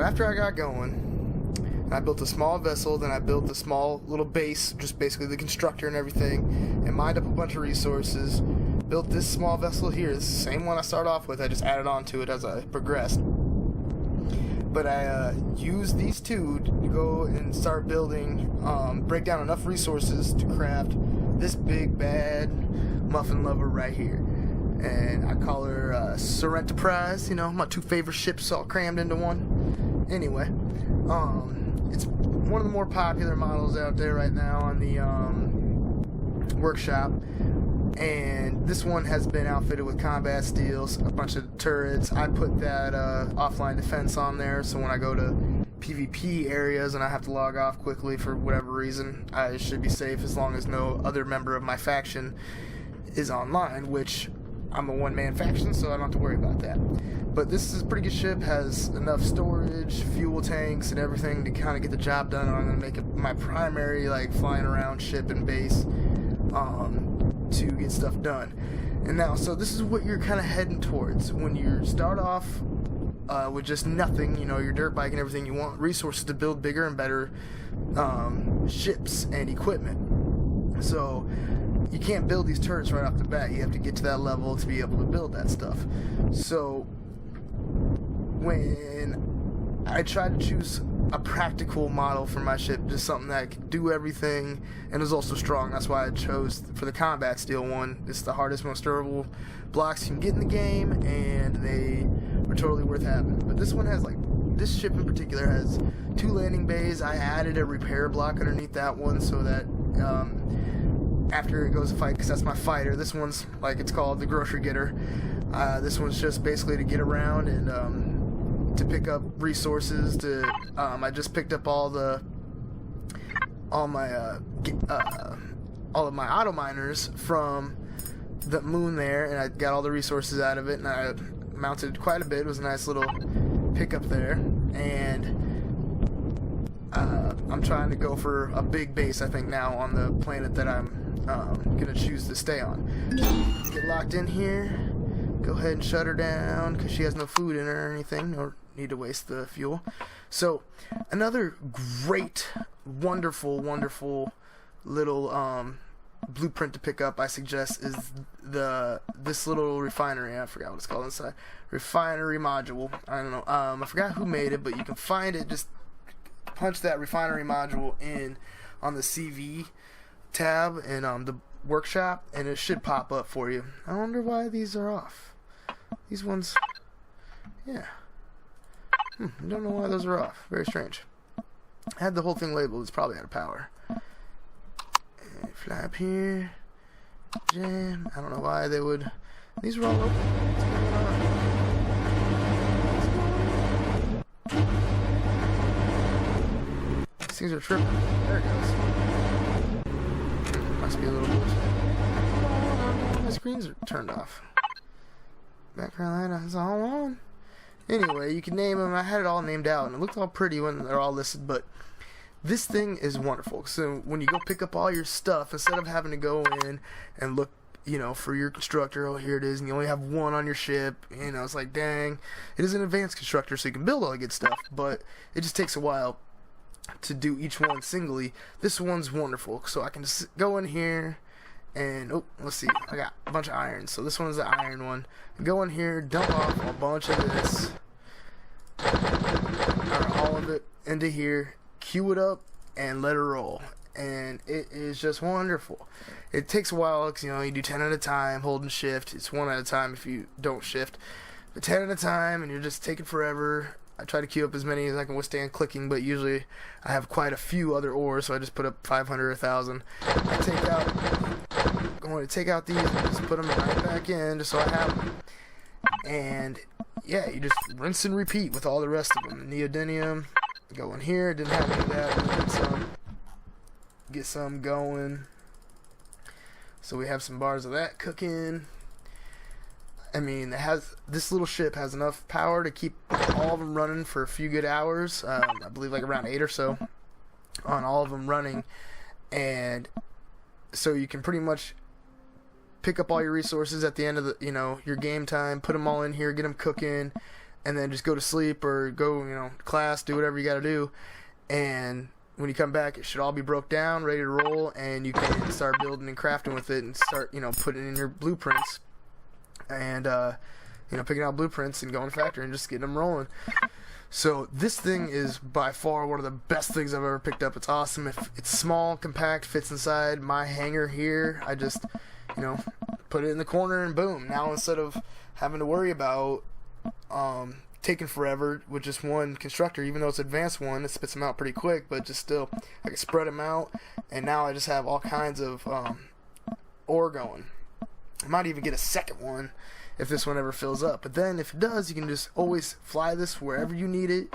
after I got going, I built a small vessel, then I built a small little base, just basically the constructor and everything, and mined up a bunch of resources. Built this small vessel here, it's the same one I started off with, I just added on to it as I progressed. But I used these two to go and start building, break down enough resources to craft this big bad muffin lover right here. And I call her Sorrento Prize, you know, my two favorite ships all crammed into one. Anyway, it's one of the more popular models out there right now on the workshop. And this one has been outfitted with combat steels, a bunch of turrets. I put that offline defense on there, so when I go to PvP areas and I have to log off quickly for whatever reason, I should be safe as long as no other member of my faction is online, which I'm a one-man faction, so I don't have to worry about that. But this is a pretty good ship, has enough storage, fuel tanks, and everything to kind of get the job done. I'm going to make it my primary, like, flying around ship and base to get stuff done. And now, so this is what you're kind of heading towards. When you start off with just nothing, you know, your dirt bike and everything, you want resources to build bigger and better ships and equipment. So you can't build these turrets right off the bat. You have to get to that level to be able to build that stuff. So when I tried to choose a practical model for my ship, just something that could do everything and is also strong, that's why I chose for the combat steel one. It's the hardest, most durable blocks you can get in the game, and they are totally worth having. But this one has, like, this ship in particular has 2 landing bays. I added a repair block underneath that one so that after it goes to fight, because that's my fighter. This one's, like it's called, the grocery getter. This one's just basically to get around and to pick up resources. I just picked up all of my auto miners from the moon there, and I got all the resources out of it, and I mounted quite a bit. It was a nice little pickup there, and I'm trying to go for a big base, I think, now on the planet that I'm gonna choose to stay on. Get locked in here. Go ahead and shut her down because she has no food in her or anything, or need to waste the fuel. So another great, wonderful little blueprint to pick up, I suggest, is this little refinery. I forgot what it's called inside. Refinery module. I don't know. I forgot who made it, but you can find it. Just punch that refinery module in on the CV tab in the workshop, and it should pop up for you. I wonder why these are off. These ones, yeah. I don't know why those are off. Very strange. I had the whole thing labeled. It's probably out of power. And fly up here. Jam. I don't know why they would. These are all open. What's going on? These things are tripping. There it goes. Must be a little glitch. My screens are turned off. Background light is all on. Anyway, you can name them. I had it all named out, and it looked all pretty when they're all listed, but this thing is wonderful. So when you go pick up all your stuff, instead of having to go in and look, you know, for your constructor, oh, here it is, and you only have one on your ship, you know, it's like, dang. It is an advanced constructor, so you can build all the good stuff, but it just takes a while to do each one singly. This one's wonderful, so I can just go in here and, oh, let's see, I got a bunch of iron, so this one's the iron one. Go in here, dump off a bunch of this, all of it into here, queue it up, and let it roll. And it is just wonderful. It takes a while, because, you know, you do 10 at a time, holding shift. It's 1 at a time if you don't shift. But 10 at a time, and you're just taking forever. I try to queue up as many as I can withstand clicking, but usually I have quite a few other ores, so I just put up 500 or 1,000. I'm going to take out these and just put them right back in, just so I have them. And yeah, you just rinse and repeat with all the rest of them. Neodymium, go in here, didn't have any of that. Get some going. So we have some bars of that cooking. I mean, this little ship has enough power to keep all of them running for a few good hours. I believe like around 8 or so on all of them running. And so you can pretty much pick up all your resources at the end of the, you know, your game time, put them all in here, get them cooking, and then just go to sleep or go, to class, do whatever you got to do, and when you come back, it should all be broke down, ready to roll, and you can start building and crafting with it and start, putting in your blueprints and, picking out blueprints and going to factory and just getting them rolling. So this thing is by far one of the best things I've ever picked up. It's awesome. It's small, compact, fits inside my hangar here. I just, put it in the corner and boom. Now instead of having to worry about taking forever with just one constructor, even though it's an advanced one, it spits them out pretty quick, but just still, I can spread them out, and now I just have all kinds of ore going. I might even get a second one if this one ever fills up, but then if it does, you can just always fly this wherever you need it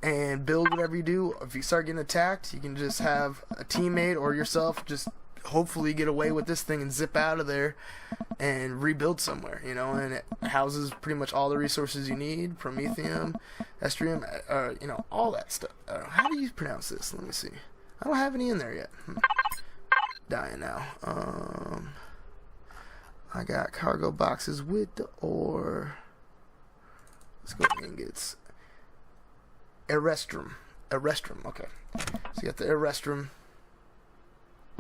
and build whatever you do. If you start getting attacked, you can just have a teammate or yourself just hopefully get away with this thing and zip out of there and rebuild somewhere, and it houses pretty much all the resources you need: promethium, estrium, all that stuff. How do you pronounce this? Let me see. I don't have any in there yet. Dying now. I got cargo boxes with the ore. Let's go with ingots. Erestrum, okay. So you got the Erestrum.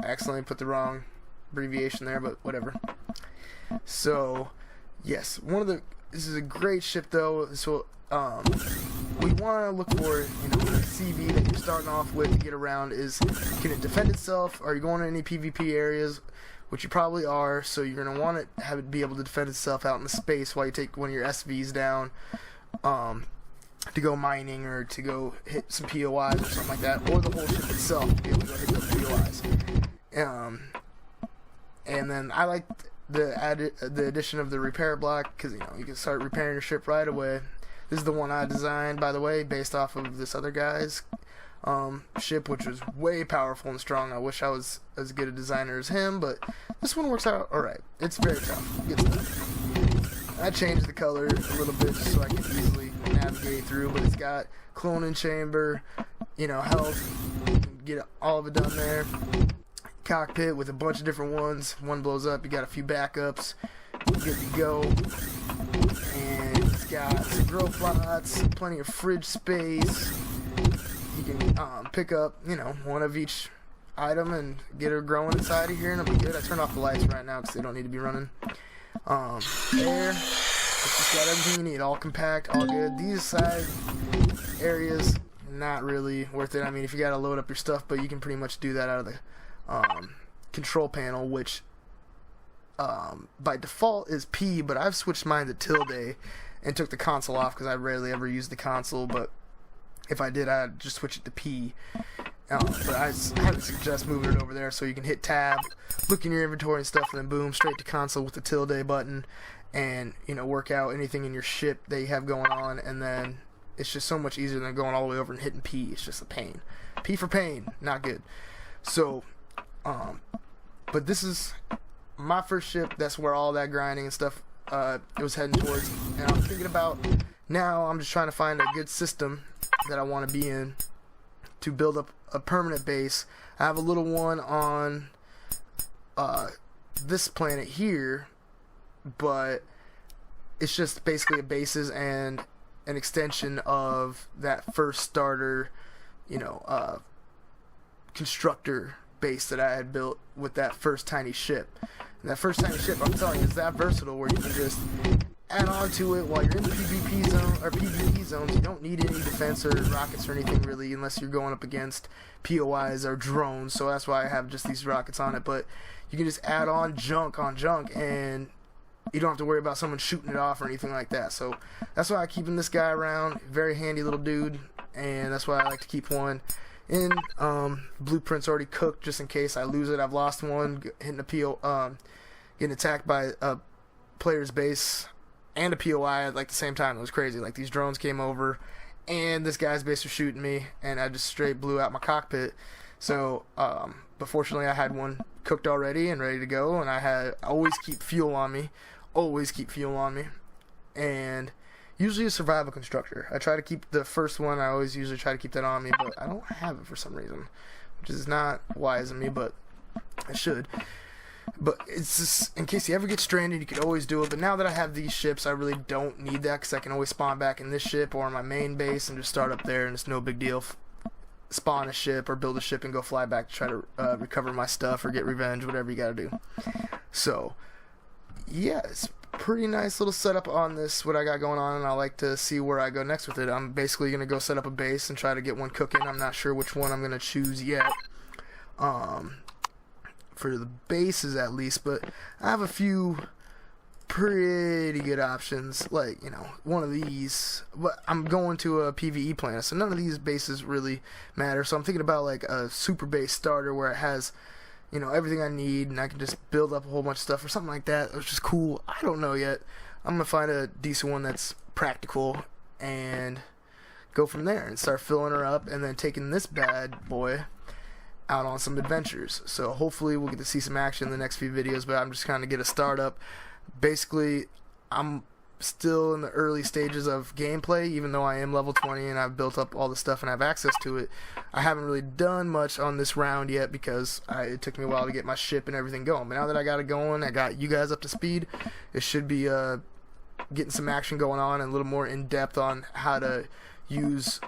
I accidentally put the wrong abbreviation there, but whatever. So, yes, this is a great ship though. So, we want to look for, the CV that you're starting off with to get around is, can it defend itself? Are you going to any PvP areas? Which you probably are, so you're going to want to have it be able to defend itself out in the space while you take one of your SVs down to go mining or to go hit some POIs or something like that, or the whole ship itself to be able to go hit those POIs. And then I like the addition of the repair block, because you can start repairing your ship right away. This is the one I designed, by the way, based off of this other guy's ship, which was way powerful and strong. I wish I was as good a designer as him, but this one works out alright. It's very tough. Good stuff. I changed the color a little bit just so I could easily navigate through, but it's got cloning chamber, health, get all of it done there. Cockpit with a bunch of different ones. One blows up, you got a few backups, good to go. And it's got some grow plots, plenty of fridge space. You can pick up, one of each item and get her growing inside of here, and it'll be good. I turned off the lights right now because they don't need to be running. Air, it's just got everything you need, all compact, all good. These side areas, not really worth it. I mean, if you gotta load up your stuff, but you can pretty much do that out of the control panel, which by default is P, but I've switched mine to tilde and took the console off because I rarely ever use the console, but if I did, I'd just switch it to P. But I would suggest moving it over there so you can hit tab, look in your inventory and stuff, and then boom, straight to console with the tilde button, and work out anything in your ship that you have going on, and then it's just so much easier than going all the way over and hitting P. It's just a pain. P for pain, not good. So, but this is my first ship. That's where all that grinding and stuff it was heading towards, and I'm thinking about now. I'm just trying to find a good system that I want to be in to build up a permanent base. I have a little one on this planet here, but it's just basically a bases and an extension of that first starter, constructor base that I had built with that first tiny ship. And that first tiny ship, I'm telling you, is that versatile where you can just add on to it while you're in the PvP zone or PvE zones. You don't need any defense or rockets or anything really, unless you're going up against POIs or drones. So that's why I have just these rockets on it. But you can just add on junk, and you don't have to worry about someone shooting it off or anything like that. So that's why I'm keeping this guy around. Very handy little dude, and that's why I like to keep one in. Blueprints already cooked just in case I lose it. I've lost one hitting a getting attacked by a player's base and a POI at the same time. It was crazy. These drones came over and this guy's base was shooting me, and I just straight blew out my cockpit. So but fortunately I had one cooked already and ready to go, and I always keep fuel on me, and usually a survival constructor. I try to keep the first one. I always usually try to keep that on me, but I don't have it for some reason, which is not wise of me, but I should. But it's just, in case you ever get stranded, you could always do it. But now that I have these ships, I really don't need that, because I can always spawn back in this ship or in my main base and just start up there, and it's no big deal. Spawn a ship or build a ship and go fly back to try to recover my stuff or get revenge, whatever you gotta do. So, yeah, it's pretty nice little setup on this, what I got going on, and I like to see where I go next with it. I'm basically going to go set up a base and try to get one cooking. I'm not sure which one I'm going to choose yet, for the bases at least, but I have a few pretty good options, like, you know, one of these, but I'm going to a PvE planet, so none of these bases really matter. So I'm thinking about like a super base starter where it has, you know, everything I need, and I can just build up a whole bunch of stuff or something like that, which is cool. I don't know yet. I'm gonna find a decent one that's practical and go from there and start filling her up, and then taking this bad boy out on some adventures. So hopefully we'll get to see some action in the next few videos, but I'm just kind of get a start up. Basically, I'm still in the early stages of gameplay, even though I am level 20 and I've built up all the stuff and have access to it. I haven't really done much on this round yet because it took me a while to get my ship and everything going. But now that I got it going, I got you guys up to speed, it should be getting some action going on and a little more in depth on how to use,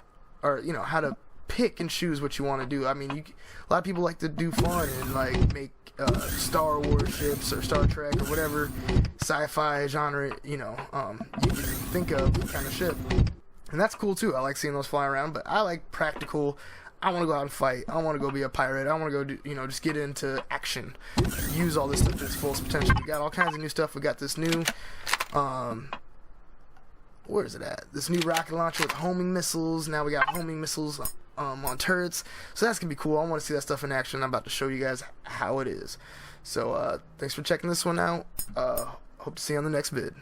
or you know, how to pick and choose what you want to do. I mean, a lot of people like to do fun and like make Star Wars ships or Star Trek or whatever sci-fi genre, you know, you can think of kind of ship, and that's cool too. I like seeing those fly around, but I like practical. I want to go out and fight. I want to go be a pirate. I want to go do, you know, just get into action, use all this stuff to its fullest potential. We got all kinds of new stuff. We got this new where is it at? This new rocket launcher with homing missiles. Now we got homing missiles on turrets, so that's gonna be cool. I want to see that stuff in action. I'm about to show you guys how it is. So thanks for checking this one out. Hope to see you on the next vid.